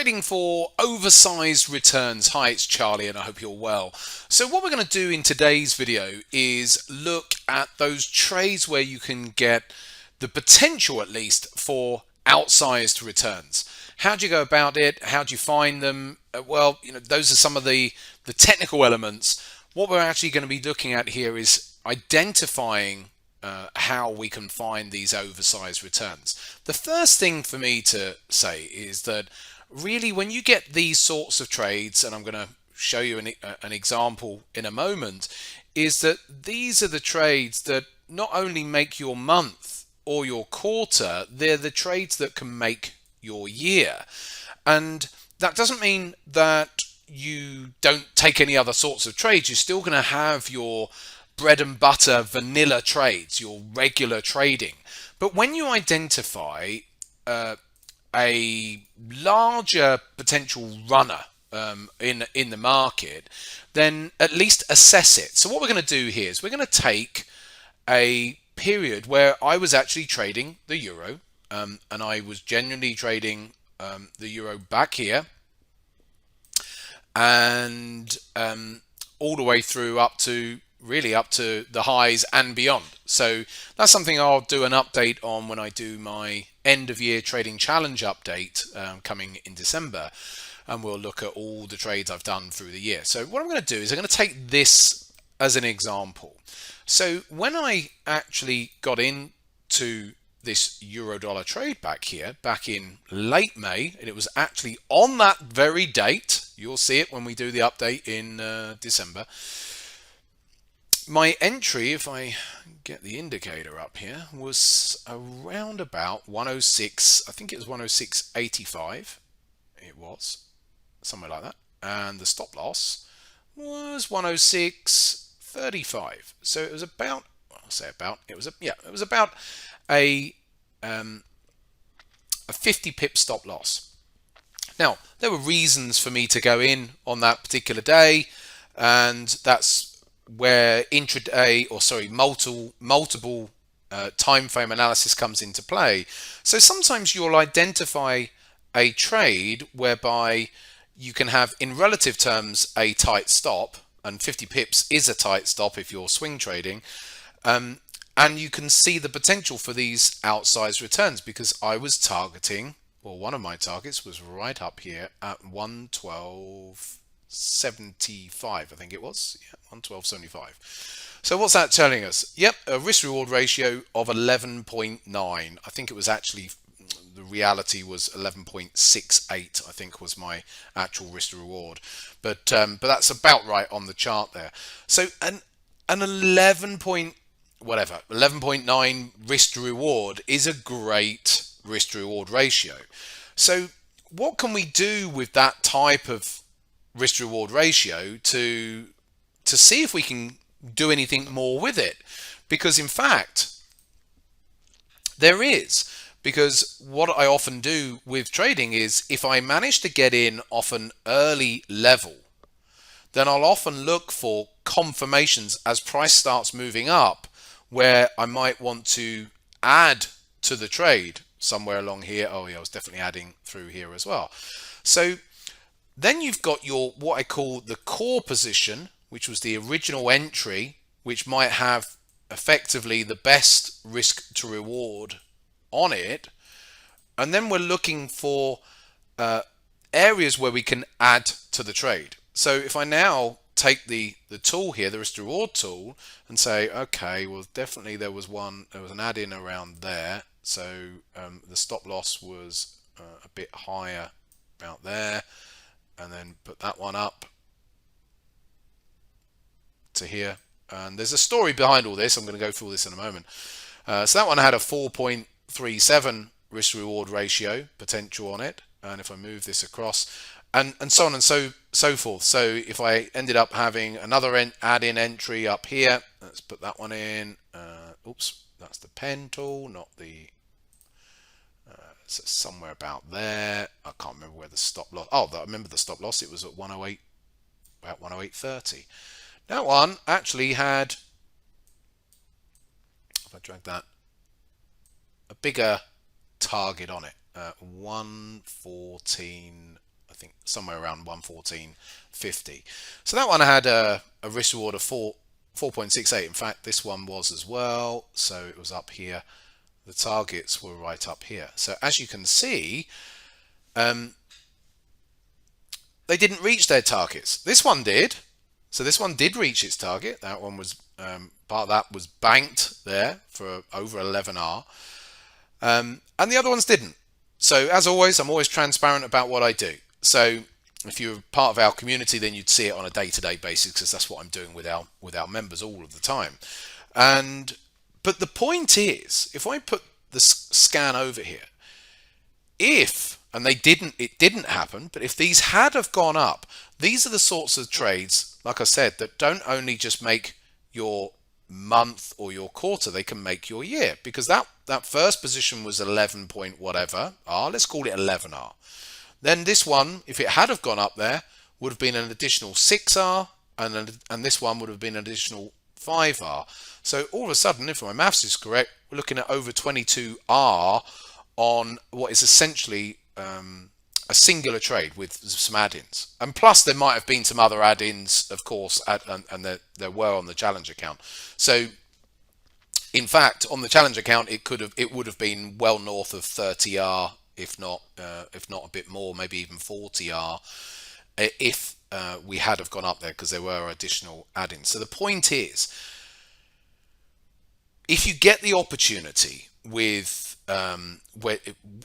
trading for oversized returns. Hi, it's Charlie and I hope you're well. So what we're going to do in today's video is look at those trades where you can get the potential, at least, for outsized returns. How do you go about it? How do you find them? Well, those are some of the technical elements. What we're actually going to be looking at here is identifying how we can find these oversized returns. The first thing for me to say is that really when you get these sorts of trades, and I'm going to show you an example in a moment, is that these are the trades that not only make your month or your quarter, they're the trades that can make your year. And that doesn't mean that you don't take any other sorts of trades. You're still going to have your bread and butter vanilla trades, your regular trading. But when you identify a larger potential runner in the market, then at least assess it. So what we're going to do here is we're going to take a period where I was actually trading the euro, and I was genuinely trading the euro back here, and all the way through up to the highs and beyond. So that's something I'll do an update on when I do my end of year trading challenge update coming in December, and we'll look at all the trades I've done through the year. So what I'm going to do is I'm going to take this as an example. So when I actually got into this euro dollar trade back here back in late May, and it was actually on that very date, you'll see it when we do the update in December. My entry, if I get the indicator up here, was around about 106. I think it was 106.85. It was somewhere like that, and the stop loss was 106.35. So it was about, it was about a 50 pip stop loss. Now there were reasons for me to go in on that particular day, and that's where multiple time frame analysis comes into play. So sometimes you'll identify a trade whereby you can have, in relative terms, a tight stop, and 50 pips is a tight stop if you're swing trading, and you can see the potential for these outsized returns, because I was targeting, well, one of my targets was right up here at 112.75, I think it was. Yeah, 112.75. So what's that telling us? Yep, a risk reward ratio of 11.9. I think it was actually, the reality was 11.68, I think was my actual risk to reward. But that's about right on the chart there. So an 11.9 risk to reward is a great risk to reward ratio. So what can we do with that type of risk to reward ratio to see if we can do anything more with it? Because in fact there is, because what I often do with trading is, if I manage to get in off an early level, then I'll often look for confirmations as price starts moving up where I might want to add to the trade somewhere along here. Oh yeah, I was definitely adding through here as well. So then you've got your, what I call the core position, which was the original entry, which might have effectively the best risk to reward on it. And then we're looking for areas where we can add to the trade. So if I now take the tool here, the risk to reward tool, and say, okay, well, definitely there was an add in around there. So the stop loss was a bit higher about there, and then put that one up to here. And there's a story behind all this. I'm going to go through this in a moment. So that one had a 4.37 risk reward ratio potential on it. And if I move this across, and so on and so forth. So if I ended up having another add-in entry up here, let's put that one in. Oops, that's the pen tool, not the. So somewhere about there. I can't remember where the stop loss. Oh, I remember the stop loss. It was at 108, about 108.30. That one actually had, if I drag that, a bigger target on it, 114. I think somewhere around 114.50. So that one had a risk reward of 4.68. In fact, this one was as well. So it was up here. The targets were right up here. So as you can see, they didn't reach their targets. This one did. So this one did reach its target. That one was part of that was banked there for over 11R, and the other ones didn't. So as always, I'm always transparent about what I do. So if you're part of our community, then you'd see it on a day-to-day basis, because that's what I'm doing with our members all of the time. But the point is, if I put the scan over here, and it didn't happen, but if these had have gone up, these are the sorts of trades, like I said, that don't only just make your month or your quarter, they can make your year, because that first position was 11 point whatever R, let's call it 11R. Then this one, if it had have gone up there, would have been an additional 6R, and this one would have been an additional 5R. So all of a sudden, if my maths is correct, we're looking at over 22R on what is essentially a singular trade with some add-ins. And plus there might have been some other add-ins, of course, and there were on the challenge account. So in fact, on the challenge account, it would have been well north of 30R, if not a bit more, maybe even 40R, if we had have gone up there, because there were additional add-ins. So the point is, if you get the opportunity with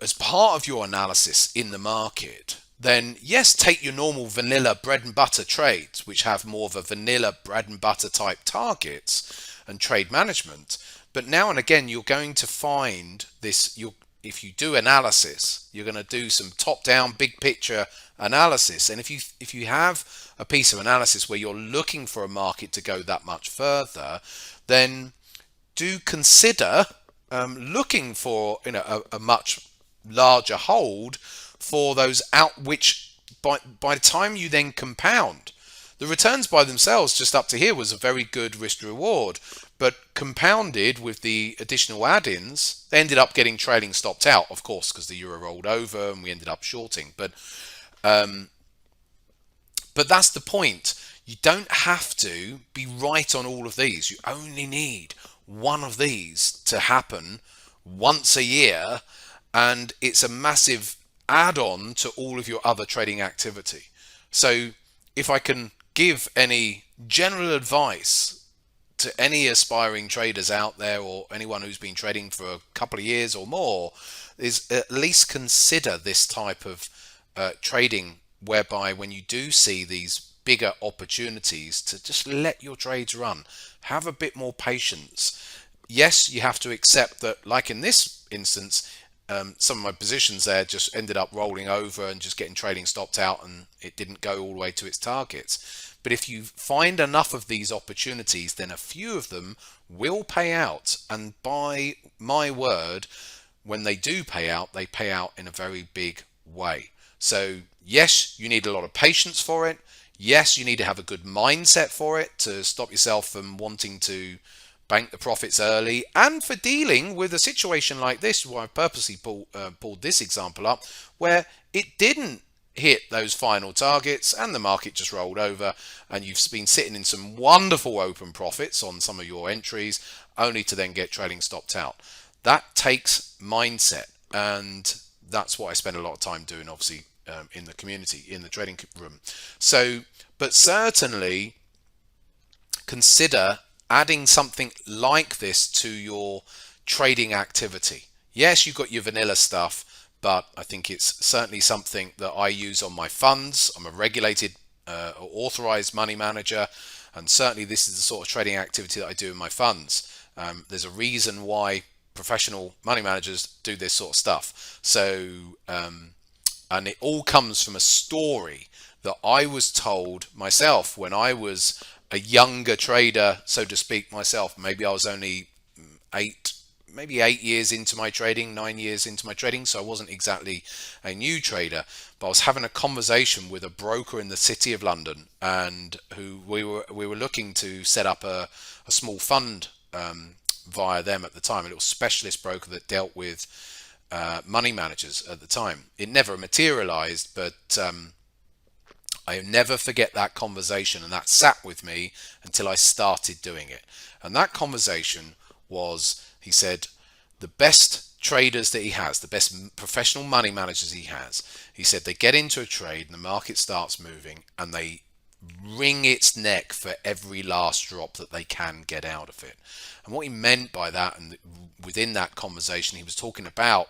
as part of your analysis in the market, then yes, take your normal vanilla bread and butter trades, which have more of a vanilla bread and butter type targets and trade management. But now and again, you're going to find this. If you do analysis, you're going to do some top-down, big picture analysis. And if you have a piece of analysis where you're looking for a market to go that much further, then do consider looking for a much larger hold for those out, which by the time you then compound, the returns by themselves just up to here was a very good risk reward, but compounded with the additional add-ins, they ended up getting trailing stopped out, of course, because the euro rolled over and we ended up shorting. But that's the point. You don't have to be right on all of these. You only need one of these to happen once a year, and it's a massive add-on to all of your other trading activity. So if I can give any general advice to any aspiring traders out there, or anyone who's been trading for a couple of years or more, is at least consider this type of trading, whereby when you do see these bigger opportunities, to just let your trades run. Have a bit more patience. Yes, you have to accept that, like in this instance, some of my positions there just ended up rolling over and just getting trading stopped out, and it didn't go all the way to its targets. But if you find enough of these opportunities, then a few of them will pay out. And by my word, when they do pay out, they pay out in a very big way. So yes, you need a lot of patience for it. Yes, you need to have a good mindset for it to stop yourself from wanting to bank the profits early, and for dealing with a situation like this, where I purposely pulled this example up, where it didn't hit those final targets and the market just rolled over, and you've been sitting in some wonderful open profits on some of your entries, only to then get trailing stopped out. That takes mindset, and that's what I spend a lot of time doing, obviously, in the community, in the trading room. So, but certainly consider adding something like this to your trading activity. Yes, you've got your vanilla stuff, but I think it's certainly something that I use on my funds. I'm a regulated authorized money manager, and certainly this is the sort of trading activity that I do in my funds. There's a reason why professional money managers do this sort of stuff. So and it all comes from a story that I was told myself when I was a younger trader, so to speak, myself. Maybe I was only 8 years into my trading, 9 years into my trading, so I wasn't exactly a new trader, but I was having a conversation with a broker in the City of London, and who we were looking to set up a small fund via them at the time, a little specialist broker that dealt with money managers at the time. It never materialized, but I never forget that conversation, and that sat with me until I started doing it. And that conversation was, he said, the best traders that he has, the best professional money managers he said they get into a trade and the market starts moving and they wring its neck for every last drop that they can get out of it. And what he meant by that, and within that conversation, he was talking about,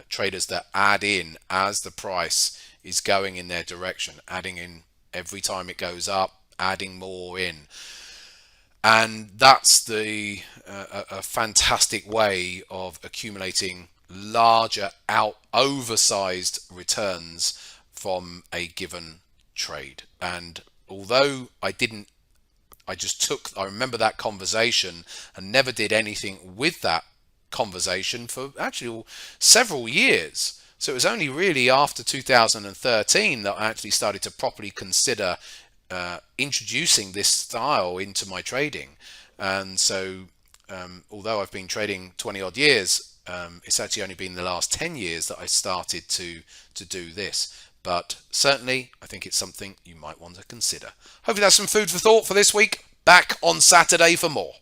traders that add in as the price is going in their direction, adding in every time it goes up, adding more in. And that's a fantastic way of accumulating larger, oversized returns from a given trade. And although I remember that conversation and never did anything with that conversation for actually several years. So it was only really after 2013 that I actually started to properly consider introducing this style into my trading. And so although I've been trading 20 odd years, it's actually only been the last 10 years that I started to do this. But certainly I think it's something you might want to consider. Hopefully that's some food for thought for this week. Back on Saturday for more.